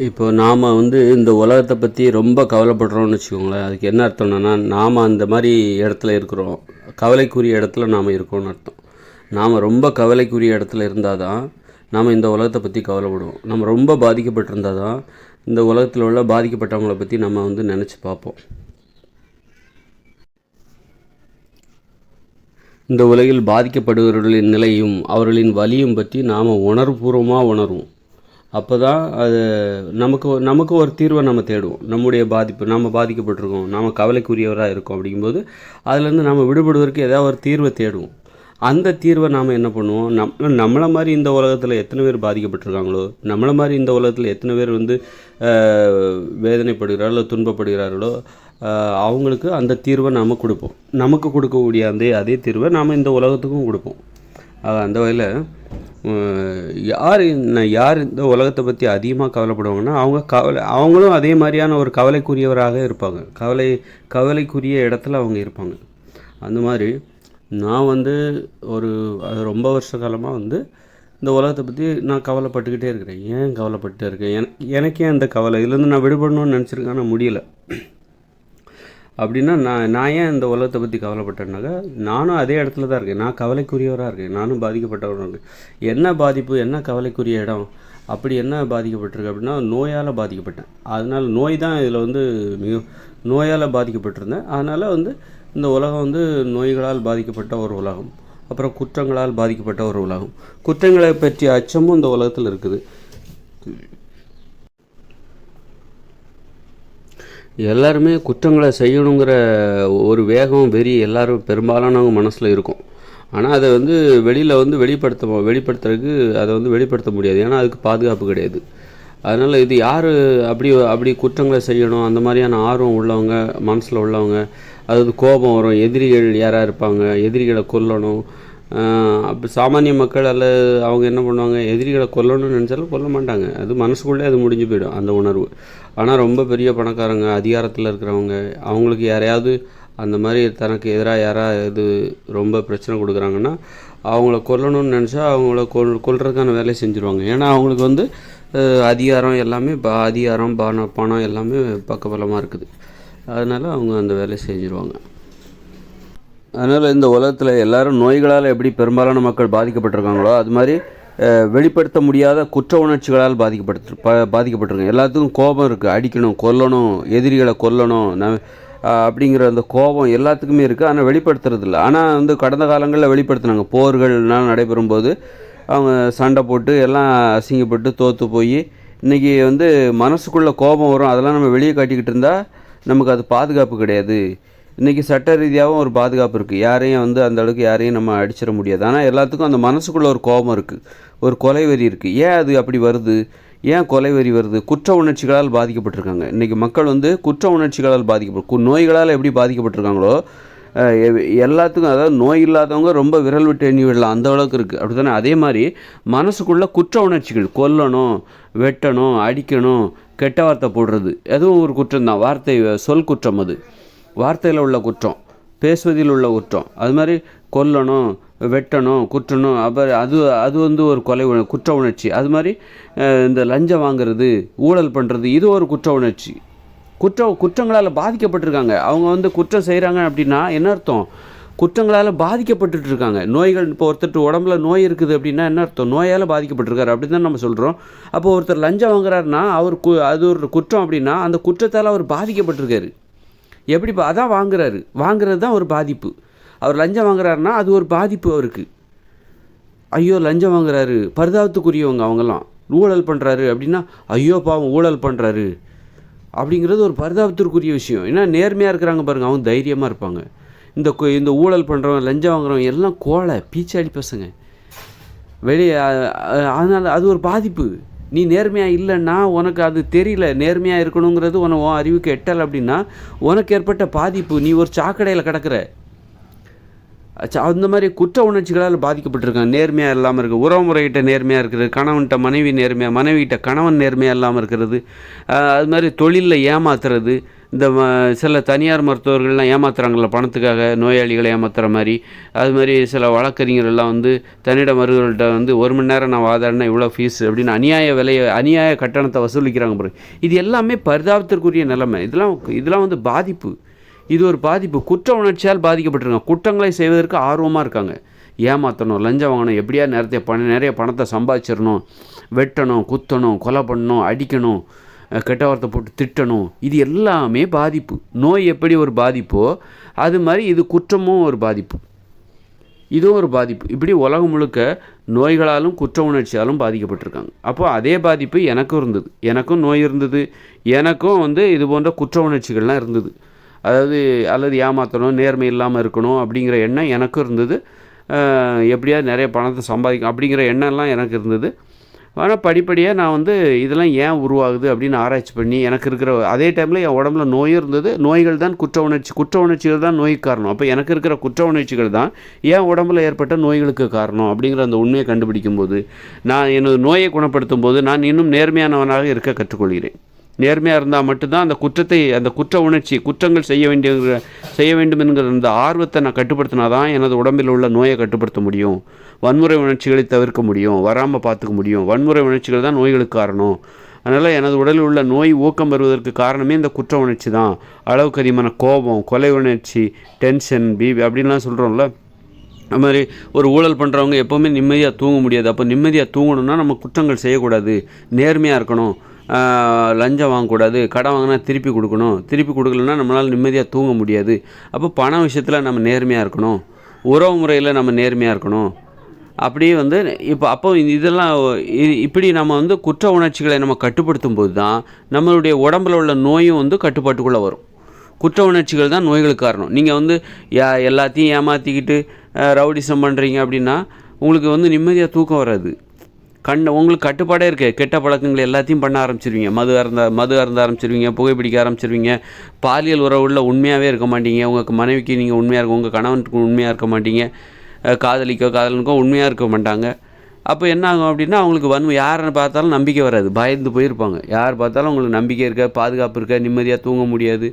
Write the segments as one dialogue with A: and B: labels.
A: இப்போ நாம் இந்த உலகத்தை பற்றி ரொம்ப கவலைப்படுறோம்னு வச்சுக்கோங்களேன். அதுக்கு என்ன அர்த்தம்னா, நாம் அந்த மாதிரி இடத்துல இருக்கிறோம், கவலைக்குரிய இடத்துல நாம் இருக்கோம்னு அர்த்தம். நாம் ரொம்ப கவலைக்குரிய இடத்துல இருந்தால் தான் நாம் இந்த உலகத்தை பற்றி கவலைப்படுவோம். நம்ம ரொம்ப பாதிக்கப்பட்டிருந்தால் தான் இந்த உலகத்தில் உள்ள பாதிக்கப்பட்டவங்களை பற்றி நம்ம நினச்சி பார்ப்போம். இந்த உலகில் பாதிக்கப்படுபவர்களின் நிலையும் அவர்களின் வலியும் பற்றி நாம் உணர்வுபூர்வமாக உணர்வோம். அப்போ தான் அது நமக்கு ஒரு தீர்வை நம்ம தேடுவோம். நம்முடைய பாதிப்பு, நம்ம பாதிக்கப்பட்டிருக்கோம், நாம் கவலைக்குரியவராக இருக்கோம். அப்படிங்கும்போது அதுலேருந்து நம்ம விடுபடுவதற்கு ஏதாவது ஒரு தீர்வை தேடுவோம். அந்த தீர்வை நாம் என்ன பண்ணுவோம், நம்மளை மாதிரி இந்த உலகத்தில் எத்தனை பேர் பாதிக்கப்பட்டிருக்காங்களோ, நம்மளை மாதிரி இந்த உலகத்தில் எத்தனை பேர் வேதனைப்படுகிறார்களோ, துன்பப்படுகிறார்களோ, அவங்களுக்கு அந்த தீர்வை நாம் கொடுப்போம். நமக்கு கொடுக்கக்கூடிய அதே தீர்வை நாம் இந்த உலகத்துக்கும் கொடுப்போம். அந்த வகையில் யார் இந்த உலகத்தை பற்றி அதிகமாக கவலைப்படுவாங்கன்னா, அவங்களும் அதே மாதிரியான ஒரு கவலைக்குரியவராக இருப்பாங்க. கவலைக்குரிய இடத்துல அவங்க இருப்பாங்க. அந்த மாதிரி நான் அது ரொம்ப வருஷ காலமாக இந்த உலகத்தை பற்றி நான் கவலைப்பட்டுக்கிட்டே இருக்கிறேன். ஏன் கவலைப்பட்டு இருக்கேன், எனக்கே அந்த கவலை இதுலேருந்து நான் விடுபடணும்னு நினச்சிருக்கேன், ஆனால் முடியலை. அப்படின்னா நான் ஏன் இந்த உலகத்தை பற்றி கவலைப்பட்டேன்னாக்கா, நானும் அதே இடத்துல தான் இருக்கேன். நான் கவலைக்குரியவராக இருக்கேன், நானும் பாதிக்கப்பட்டவராக இருக்கேன். என்ன பாதிப்பு, என்ன கவலைக்குரிய இடம், அப்படி என்ன பாதிக்கப்பட்டிருக்கு அப்படின்னா, நோயால் பாதிக்கப்பட்டேன். அதனால் நோய் தான் இதில் மிக நோயால் பாதிக்கப்பட்டிருந்தேன். அதனால் இந்த உலகம் நோய்களால் பாதிக்கப்பட்ட ஒரு உலகம், அப்புறம் குற்றங்களால் பாதிக்கப்பட்ட ஒரு உலகம். குற்றங்களை பற்றிய அச்சமும் இந்த உலகத்தில் இருக்குது. எல்லாருமே குற்றங்களை செய்யணுங்கிற ஒரு வேகம், வெறி எல்லாரும் பெரும்பாலானவங்க மனசில் இருக்கும். ஆனால் அதை வெளியில் வெளிப்படுத்துறதுக்கு அதை வெளிப்படுத்த முடியாது. ஏன்னா அதுக்கு பாதுகாப்பு கிடையாது. அதனால் இது யார் அப்படி குற்றங்களை செய்யணும் அந்த மாதிரியான ஆர்வம் உள்ளவங்க, மனசில் உள்ளவங்க, அதாவது கோபம் வரும், எதிரிகள் யாராக இருப்பாங்க, எதிரிகளை கொல்லணும். அப்போ சாமானிய மக்கள் அவங்க என்ன பண்ணுவாங்க, எதிரிகளை கொல்லணும்னு நினச்சாலும் கொல்ல மாட்டாங்க. அது மனசுக்குள்ளே அது முடிஞ்சு போயிடும் அந்த உணர்வு. ஆனால் ரொம்ப பெரிய பணக்காரங்க, அதிகாரத்தில் இருக்கிறவங்க, அவங்களுக்கு யாரையாவது அந்த மாதிரி தனக்கு எதிராக யாராவது ரொம்ப பிரச்சனை கொடுக்குறாங்கன்னா, அவங்கள கொல்லணும்னு நினச்சா அவங்கள கொல்றதுக்கான வேலையை செஞ்சுருவாங்க. ஏன்னா அவங்களுக்கு அதிகாரம் எல்லாமே அதிகாரம் பணம் எல்லாமே பக்கபலமாக இருக்குது. அதனால் அவங்க அந்த வேலையை செஞ்சுருவாங்க. அதனால் இந்த உலகத்தில் எல்லோரும் நோய்களால் எப்படி பெரும்பாலான மக்கள் பாதிக்கப்பட்டிருக்காங்களோ, அது மாதிரி வெளிப்படுத்த முடியாத குற்ற உணர்ச்சிகளால் பாதிக்கப்பட்டிருக்காங்க. எல்லாத்துக்கும் கோபம் இருக்குது, அடிக்கணும், கொல்லணும், எதிரிகளை கொல்லணும் அப்படிங்கிற அந்த கோபம் எல்லாத்துக்குமே இருக்குது. ஆனால் வெளிப்படுத்துறதில்ல. ஆனால் கடந்த காலங்களில் வெளிப்படுத்தினாங்க. போர்கள்லாம் நடைபெறும்போது அவங்க சண்டை போட்டு எல்லாம் அசிங்கப்பட்டு தோற்று போய் இன்றைக்கி மனசுக்குள்ளே கோபம் வரும். அதெல்லாம் நம்ம வெளியே காட்டிக்கிட்டு இருந்தால் நமக்கு அது பாதுகாப்பு கிடையாது. இன்றைக்கி சட்ட ரீதியாகவும் ஒரு பாதுகாப்பு இருக்குது. யாரையும் அந்த அளவுக்கு யாரையும் நம்ம அடிச்சிட முடியாது. ஆனால் எல்லாத்துக்கும் அந்த மனசுக்குள்ளே ஒரு கோபம் இருக்குது, ஒரு கொலைவெறி இருக்குது. ஏன் அது அப்படி வருது, ஏன் கொலைவெறி வருது? குற்ற உணர்ச்சிகளால் பாதிக்கப்பட்டிருக்காங்க. இன்றைக்கி மக்கள் குற்ற உணர்ச்சிகளால் நோய்களால் எப்படி பாதிக்கப்பட்டிருக்காங்களோ எல்லாத்துக்கும், அதாவது நோய் இல்லாதவங்க ரொம்ப விரல் விட்டு எண்ணி விடலாம், அந்த அளவுக்கு இருக்குது. அப்படி தானே? அதே மாதிரி மனசுக்குள்ளே குற்ற உணர்ச்சிகள், கொல்லணும், வெட்டணும், அடிக்கணும், கெட்ட வார்த்தை போடுறது, அதுவும் ஒரு குற்றம் தான். சொல் குற்றம், அது வார்த்தையில் உள்ள குற்றம், பேசுவதில் உள்ள குற்றம். அது மாதிரி கொல்லணும், வெட்டணும், குற்றணும், அப்புறம் அது ஒரு குற்ற உணர்ச்சி. அது மாதிரி இந்த லஞ்சம் வாங்கிறது, ஊழல் பண்ணுறது, இது ஒரு குற்ற உணர்ச்சி. குற்றங்களால் பாதிக்கப்பட்டிருக்காங்க. அவங்க குற்றம் செய்கிறாங்க அப்படின்னா என்ன அர்த்தம்? குற்றங்களால் பாதிக்கப்பட்டு இருக்காங்க. நோய்கள், இப்போ ஒருத்தர் உடம்புல நோய் இருக்குது அப்படின்னா என்ன அர்த்தம்? நோயால் பாதிக்கப்பட்டிருக்காரு அப்படின்னு தான் நம்ம சொல்கிறோம். அப்போ ஒருத்தர் லஞ்சம் வாங்குறாருன்னா அது ஒரு குற்றம் அப்படின்னா அந்த குற்றத்தால் அவர் பாதிக்கப்பட்டிருக்காரு. எப்படி அதான் வாங்குறது தான் ஒரு பாதிப்பு. அவர் லஞ்சம் வாங்குறாருன்னா அது ஒரு பாதிப்பு அவருக்கு. ஐயோ லஞ்சம் வாங்குறாரு, பரிதாபத்துக்குரியவங்க அவங்கெல்லாம். ஊழல் பண்ணுறாரு அப்படின்னா ஐயோ பாவம் ஊழல் பண்ணுறாரு அப்படிங்கிறது ஒரு பரிதாபத்திற்குரிய விஷயம். ஏன்னா நேர்மையாக இருக்கிறாங்க பாருங்கள், அவங்க தைரியமாக இருப்பாங்க. இந்த ஊழல் பண்ணுறவங்க, லஞ்சம் வாங்குறவங்க எல்லாம் பீச்சாடி பசங்க வெளியே. அதனால் அது ஒரு பாதிப்பு. நீ நேர்மையாக இல்லைன்னா, உனக்கு அது தெரியல, நேர்மையாக இருக்கணுங்கிறது உன் அறிவுக்கு எட்டலை அப்படின்னா உனக்கு ஏற்பட்ட பாதிப்பு. நீ ஒரு சாக்கடையில் கிடக்கிற. அந்த மாதிரி குற்ற உணர்ச்சிகளால் பாதிக்கப்பட்டிருக்காங்க. நேர்மையாக இல்லாமல் இருக்குது, உறவுமுறைகிட்ட நேர்மையாக இருக்கிறது, கணவன்கிட்ட மனைவிகிட்ட கணவன் நேர்மையாக இல்லாமல் இருக்கிறது, அது மாதிரி தொழிலில் ஏமாத்துறது, இந்த சில தனியார் மருத்துவர்கள்லாம் ஏமாத்துறாங்கள்ல பணத்துக்காக, நோயாளிகளை ஏமாத்துற மாதிரி. அது மாதிரி சில வழக்கறிஞர்கள்லாம் வந்து தன்னிடமர்கள்ட்ட வந்து 1 மணி நேரம் நான் வாதாடினா இவ்வளோ ஃபீஸ் அப்படின்னு அநியாய கட்டணத்தை வசூலிக்கிறாங்க பாருங்க. இது எல்லாமே பரிதாபத்திற்குரிய நிலைமை. இதெல்லாம் வந்து பாதிப்பு. இது ஒரு பாதிப்பு. குற்ற உணர்ச்சியால் பாதிக்கப்பட்டிருக்காங்க. குற்றங்களை செய்வதற்கு ஆர்வமாக இருக்காங்க. ஏமாற்றணும், லஞ்சம் வாங்கணும், எப்படியா நிறைய பணத்தை சம்பாதிச்சிடணும், வெட்டணும், குத்தணும், கொலை பண்ணணும், அடிக்கணும், கெட்ட வார்த்தை போட்டு திட்டணும். இது எல்லாமே பாதிப்பு. நோய் எப்படி ஒரு பாதிப்போ அது மாதிரி இது குற்றமும் ஒரு பாதிப்பு, இதுவும் ஒரு பாதிப்பு. இப்படி உலகம் முழுக்க நோய்களாலும் குற்ற உணர்ச்சியாலும் பாதிக்கப்பட்டிருக்காங்க. அப்போது அதே பாதிப்பு எனக்கும் இருந்தது. எனக்கும் நோய் இருந்தது, எனக்கும் வந்து இது போன்ற குற்ற உணர்ச்சிகள்லாம் இருந்தது. அல்லது ஏமாற்றணும், நேர்மை இல்லாமல் இருக்கணும் அப்படிங்கிற எண்ணம் எனக்கும் இருந்தது. எப்படியாவது நிறைய பணத்தை சம்பாதிக்கும் அப்படிங்கிற எண்ணம்லாம் எனக்கு இருந்தது. ஆனால் படிப்படியாக நான் வந்து இதெல்லாம் ஏன் உருவாகுது அப்படின்னு ஆராய்ச்சி பண்ணி எனக்கு இருக்கிற அதே டைமில் என் உடம்புல நோயும் இருந்தது. நோய்கள் தான் குற்ற உணர்ச்சிகள் தான் நோய்க்கு காரணம். அப்போ எனக்கு இருக்கிற குற்ற உணர்ச்சிகள் தான் என் உடம்புல ஏற்பட்ட நோய்களுக்கு காரணம் அப்படிங்கிற அந்த உண்மையை கண்டுபிடிக்கும்போது, நான் எனது நோயை குணப்படுத்தும் போது நான் இன்னும் நேர்மையானவனாக இருக்க கற்றுக்கொள்கிறேன். நேர்மையாக இருந்தால் மட்டும்தான் அந்த குற்ற உணர்ச்சி, குற்றங்கள் செய்ய வேண்டும் என்கிற அந்த ஆர்வத்தை நான் கட்டுப்படுத்தினா தான் எனது உடம்பில் உள்ள நோயை கட்டுப்படுத்த முடியும். வன்முறை உணர்ச்சிகளை தவிர்க்க முடியும், வராமல் பார்த்துக்க முடியும். வன்முறை உணர்ச்சிகள் தான் நோய்களுக்கு காரணம். அதனால் எனது உடலில் உள்ள நோய் ஊக்கம் வருவதற்கு காரணமே இந்த குற்ற உணர்ச்சி தான். அளவுக்கு அதிகமான கோபம், கொலை உணர்ச்சி, டென்ஷன், பிபி அப்படின்லாம் சொல்கிறோம்ல. அது மாதிரி ஒரு ஊழல் பண்ணுறவங்க எப்போவுமே நிம்மதியாக தூங்க முடியாது. அப்போ நிம்மதியாக தூங்கணுன்னா நம்ம குற்றங்கள் செய்யக்கூடாது, நேர்மையாக இருக்கணும், லஞ்சம் வாங்கக்கூடாது, கடன் வாங்கினா திருப்பி கொடுக்கணும், திருப்பி கொடுக்கலன்னா நம்மளால் நிம்மதியாக தூங்க முடியாது. அப்போ பண விஷயத்தில் நம்ம நேர்மையாக இருக்கணும், உறவு முறையில் நம்ம நேர்மையாக இருக்கணும். அப்படியே வந்து அப்போ இதெல்லாம் இப்படி நம்ம வந்து குற்ற உணர்ச்சிகளை நம்ம கட்டுப்படுத்தும் போது தான் நம்மளுடைய உடம்பில் உள்ள நோயும் வந்து கட்டுப்பாட்டுக்குள்ளே வரும். குற்ற உணர்ச்சிகள் தான் நோய்களுக்கு காரணம். நீங்கள் வந்து எல்லாத்தையும் ஏமாற்றிக்கிட்டு ரவுடிசம் பண்ணுறீங்க அப்படின்னா உங்களுக்கு வந்து நிம்மதியாக தூக்கம் வராது. உங்களுக்கு கட்டுப்பாடே இருக்குது. கெட்ட பழக்கங்கள் எல்லாத்தையும் பண்ண ஆரம்பிச்சிருவீங்க. மது அருந்த ஆரம்பிச்சிருவீங்க, புகைப்பிடிக்க ஆரம்பிச்சிருவீங்க, பாலியல் உறவுகளில் உண்மையாகவே இருக்க மாட்டீங்க. உங்கள் மனைவிக்கு நீங்கள் உண்மையாக இருக்க, உங்கள் கணவனுக்கு உண்மையாக இருக்க மாட்டீங்க, காதலனுக்கோ உண்மையாக இருக்க மாட்டாங்க. அப்போ என்ன ஆகும் அப்படின்னா அவங்களுக்கு யாரை பார்த்தாலும் நம்பிக்கை வராது, பயந்து போயிருப்பாங்க. யார் பார்த்தாலும் உங்களுக்கு நம்பிக்கை இருக்க, பாதுகாப்பு இருக்க, நிம்மதியாக தூங்க முடியாது.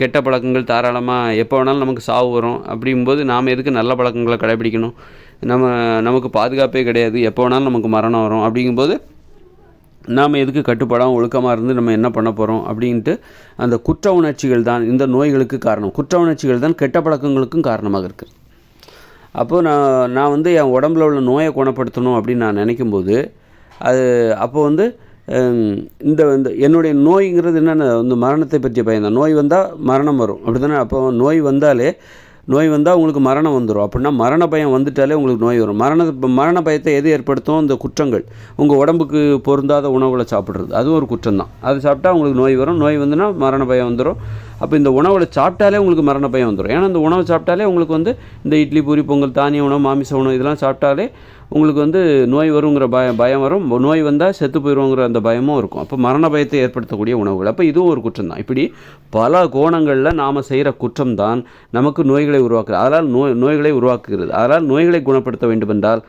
A: கெட்ட பழக்கங்கள் தாராளமாக எப்போ வேணாலும் நமக்கு சாவு வரும். அப்படிங்கும்போது நாம் எதுக்கு நல்ல பழக்கங்களை கடைபிடிக்கணும்? நமக்கு பாதுகாப்பே கிடையாது, எப்போ வேணாலும் நமக்கு மரணம் வரும். அப்படிங்கும்போது நாம் எதுக்கு கட்டுப்படாமல் ஒழுக்கமாக இருந்து நம்ம என்ன பண்ண போகிறோம் அப்படின்ட்டு அந்த குற்ற உணர்ச்சிகள் தான் இந்த நோய்களுக்கு காரணம். குற்ற உணர்ச்சிகள் தான் கெட்ட பழக்கங்களுக்கும் காரணமாக இருக்குது. அப்போது நான் வந்து என் உடம்புல உள்ள நோயை குணப்படுத்தணும் அப்படின்னு நான் நினைக்கும்போது அப்போது வந்து இந்த என்னுடைய நோய்ங்கிறது என்னென்ன வந்து மரணத்தை பற்றிய பயம் தான். நோய் வந்தால் மரணம் வரும், அப்படி தானே? அப்போ நோய் வந்தால் உங்களுக்கு மரணம் வந்துடும். அப்படின்னா மரண பயம் வந்துட்டாலே உங்களுக்கு நோய் வரும். மரண பயத்தை எது ஏற்படுத்தும்? இந்த குற்றங்கள். உங்கள் உடம்புக்கு பொருந்தாத உணவுகளை சாப்பிட்றது, அதுவும் ஒரு குற்றம் தான். அது சாப்பிட்டா உங்களுக்கு நோய் வரும். நோய் வந்துன்னா மரண பயம் வந்துடும். அப்போ இந்த உணவுகளை சாப்பிட்டாலே உங்களுக்கு மரண பயம் வந்துடும். ஏன்னா இந்த உணவை சாப்பிட்டாலே உங்களுக்கு வந்து இந்த இட்லி, பூரி, பொங்கல், தானிய உணவு, மாமிச உணவு இதெல்லாம் சாப்பிட்டாலே உங்களுக்கு வந்து நோய் வருங்கிற பயம் வரும். நோய் வந்தால் செத்து போயிடுவோங்கிற அந்த பயமும் இருக்கும். அப்போ மரண பயத்தை ஏற்படுத்தக்கூடிய உணவுகள். அப்போ இதுவும் ஒரு குற்றம் தான். இப்படி பல கோணங்களில் நாம் செய்கிற குற்றம் தான் நமக்கு நோய்களை உருவாக்குறது. அதனால் நோய்களை உருவாக்குகிறது. அதனால் நோய்களை குணப்படுத்த வேண்டுமென்றால்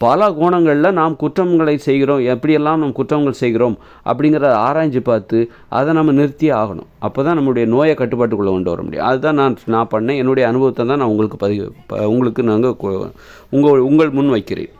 A: பல கோணங்களில் நாம் குற்றங்களை செய்கிறோம், எப்படியெல்லாம் நாம் குற்றங்கள் செய்கிறோம் அப்படிங்கிறத ஆராய்ச்சி பார்த்து அதை நம்ம நிறுத்தியே ஆகணும். அப்போ தான் நம்மளுடைய நோயை கட்டுப்பாட்டுக்குள்ளே கொண்டு வர முடியும். அதுதான் நான் பண்ணேன். என்னுடைய அனுபவத்தை தான் நான் உங்களுக்கு நாங்கள் உங்கள் முன் வைக்கிறேன்.